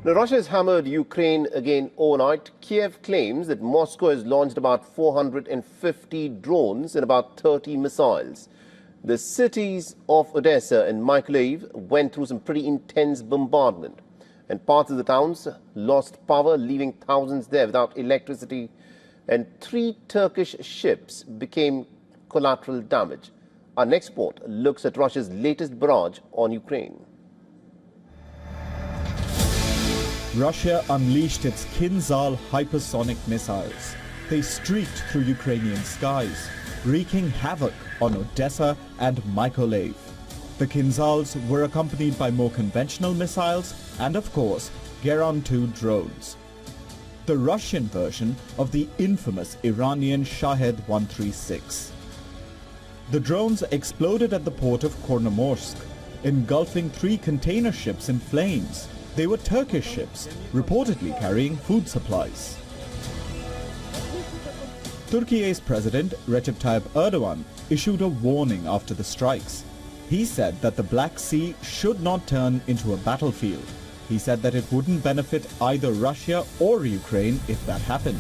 Now, Russia has hammered Ukraine again overnight. Kiev claims that Moscow has launched about 450 drones and about 30 missiles. The cities of Odesa and Mykolaiv went through some pretty intense bombardment, and parts of the towns lost power, leaving thousands there without electricity, and 3 Turkish ships became collateral damage. Our next report looks at Russia's latest barrage on Ukraine. Russia unleashed its Kinzhal hypersonic missiles. They streaked through Ukrainian skies, wreaking havoc on Odesa and Mykolaiv. The Kinzhals were accompanied by more conventional missiles and, of course, Geran-2 drones. The Russian version of the infamous Iranian Shahed 136. The drones exploded at the port of Kornomorsk, engulfing 3 container ships in flames. They were Turkish ships, reportedly carrying food supplies. Turkey's President Recep Tayyip Erdogan issued a warning after the strikes. He said that the Black Sea should not turn into a battlefield. He said that it wouldn't benefit either Russia or Ukraine if that happened.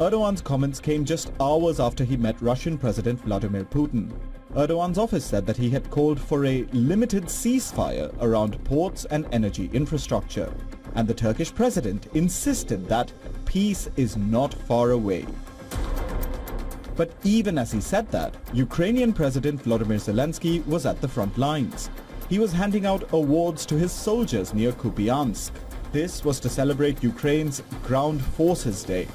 Erdogan's comments came just hours after he met Russian President Vladimir Putin. Erdogan's office said that he had called for a limited ceasefire around ports and energy infrastructure. And the Turkish president insisted that peace is not far away. But even as he said that, Ukrainian President Volodymyr Zelensky was at the front lines. He was handing out awards to his soldiers near Kupiansk. This was to celebrate Ukraine's Ground Forces Day.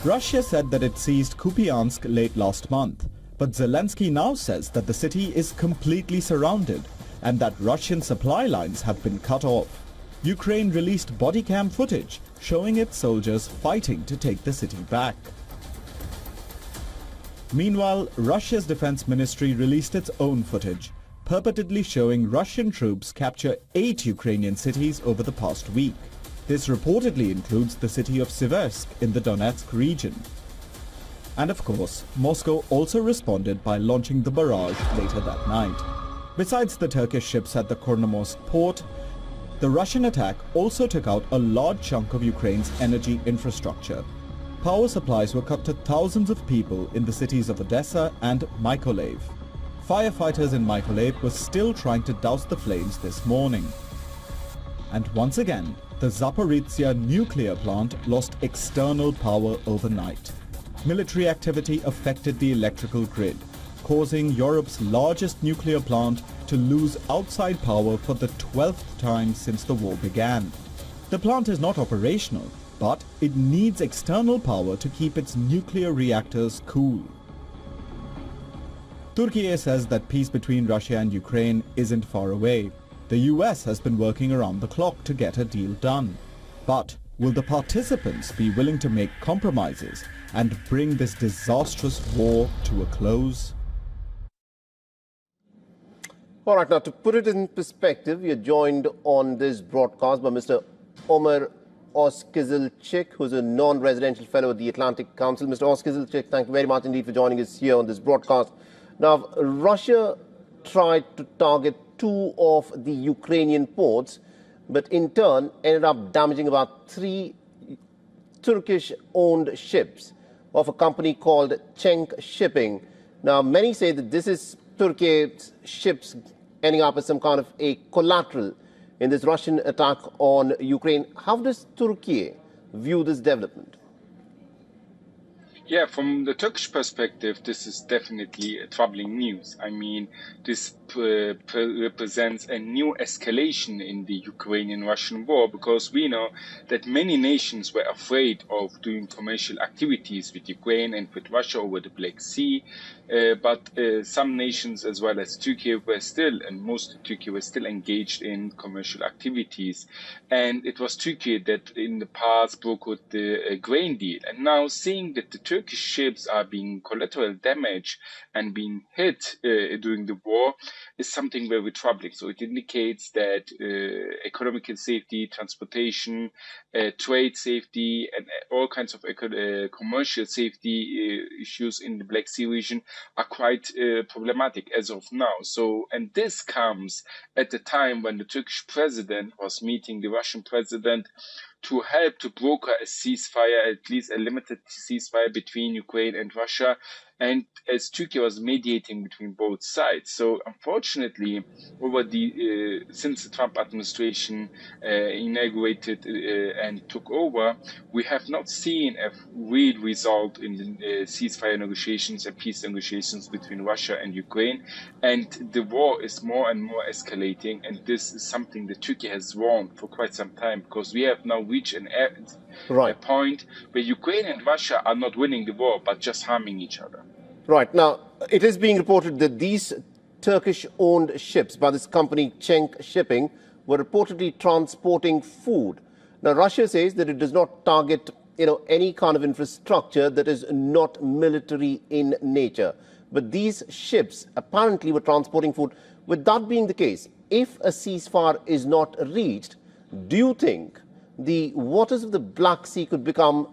Russia said that it seized Kupiansk late last month, but Zelensky now says that the city is completely surrounded and that Russian supply lines have been cut off. Ukraine released body cam footage showing its soldiers fighting to take the city back. Meanwhile, Russia's defense ministry released its own footage, purportedly showing Russian troops capture 8 Ukrainian cities over the past week. This reportedly includes the city of Siversk in the Donetsk region. And of course, Moscow also responded by launching the barrage later that night. Besides the Turkish ships at the Kornomorsk port, the Russian attack also took out a large chunk of Ukraine's energy infrastructure. Power supplies were cut to thousands of people in the cities of Odesa and Mykolaiv. Firefighters in Mykolaiv were still trying to douse the flames this morning. And once again, the Zaporizhzhia nuclear plant lost external power overnight. Military activity affected the electrical grid, causing Europe's largest nuclear plant to lose outside power for the 12th time since the war began. The plant is not operational, but it needs external power to keep its nuclear reactors cool. Turkey says that peace between Russia and Ukraine isn't far away. The US has been working around the clock to get a deal done. But will the participants be willing to make compromises and bring this disastrous war to a close? All right, now to put it in perspective, we are joined on this broadcast by Mr. Omer Oskizilchik, who's a non-residential fellow at the Atlantic Council. Mr. Oskizilchik, thank you very much indeed for joining us here on this broadcast. Now, Russia tried to target 2 of the Ukrainian ports, but in turn ended up damaging about 3 Turkish-owned ships of a company called Cenk Shipping. Now, many say that this is Turkey's ships ending up as some kind of a collateral in this Russian attack on Ukraine. How does Turkey view this development? Yeah, from the Turkish perspective, this is definitely troubling news. I mean, this represents a new escalation in the Ukrainian-Russian war, because we know that many nations were afraid of doing commercial activities with Ukraine and with Russia over the Black Sea. But some nations, as well as Turkey, were still, and most of Turkey were still engaged in commercial activities. And it was Turkey that in the past brokered the grain deal. And now seeing that the Turkish ships are being collateral damage and being hit during the war is something very troubling. So it indicates that economic safety, transportation, trade safety, and all kinds of commercial safety issues in the Black Sea region are quite problematic as of now. So, and this comes at the time when the Turkish president was meeting the Russian president to help to broker a ceasefire, at least a limited ceasefire between Ukraine and Russia, and as Turkey was mediating between both sides. So unfortunately, over the since the Trump administration inaugurated and took over, we have not seen a real result in the ceasefire negotiations and peace negotiations between Russia and Ukraine, and the war is more and more escalating. And this is something that Turkey has warned for quite some time, because we have now reached a point where Ukraine and Russia are not winning the war, but just harming each other. Right. Now, it is being reported that these Turkish-owned ships by this company, Cenk Shipping, were reportedly transporting food. Now, Russia says that it does not target, any kind of infrastructure that is not military in nature. But these ships apparently were transporting food. With that being the case, if a ceasefire is not reached, do you think the waters of the Black Sea could become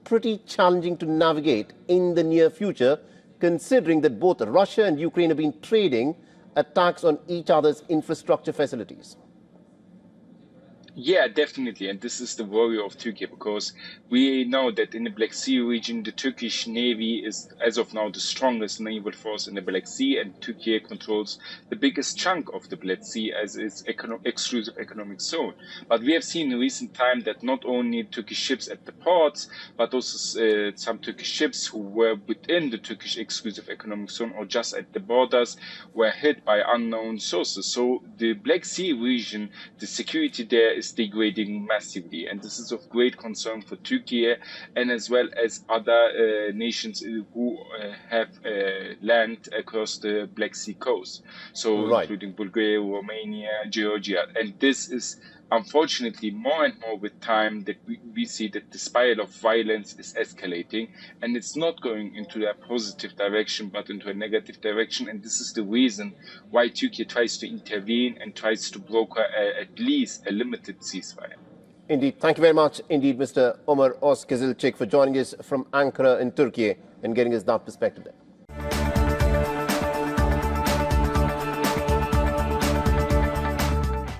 pretty challenging to navigate in the near future, considering that both Russia and Ukraine have been trading attacks on each other's infrastructure facilities? Yeah, definitely. And this is the worry of Turkey, because we know that in the Black Sea region, the Turkish Navy is, as of now, the strongest naval force in the Black Sea, and Turkey controls the biggest chunk of the Black Sea as its exclusive economic zone. But we have seen in recent time that not only Turkish ships at the ports, but also some Turkish ships who were within the Turkish exclusive economic zone or just at the borders were hit by unknown sources. So the Black Sea region, the security there is degrading massively, and this is of great concern for Turkey and as well as other nations who have land across the Black Sea coast, so including Bulgaria, Romania, Georgia. And this is unfortunately more and more with time that we see that the spiral of violence is escalating, and it's not going into a positive direction but into a negative direction. And this is the reason why Turkey tries to intervene and tries to broker at least a limited ceasefire. Indeed. Thank you very much indeed, Mr. Ömer Özkızılçık, for joining us from Ankara in Turkey and getting us that perspective there.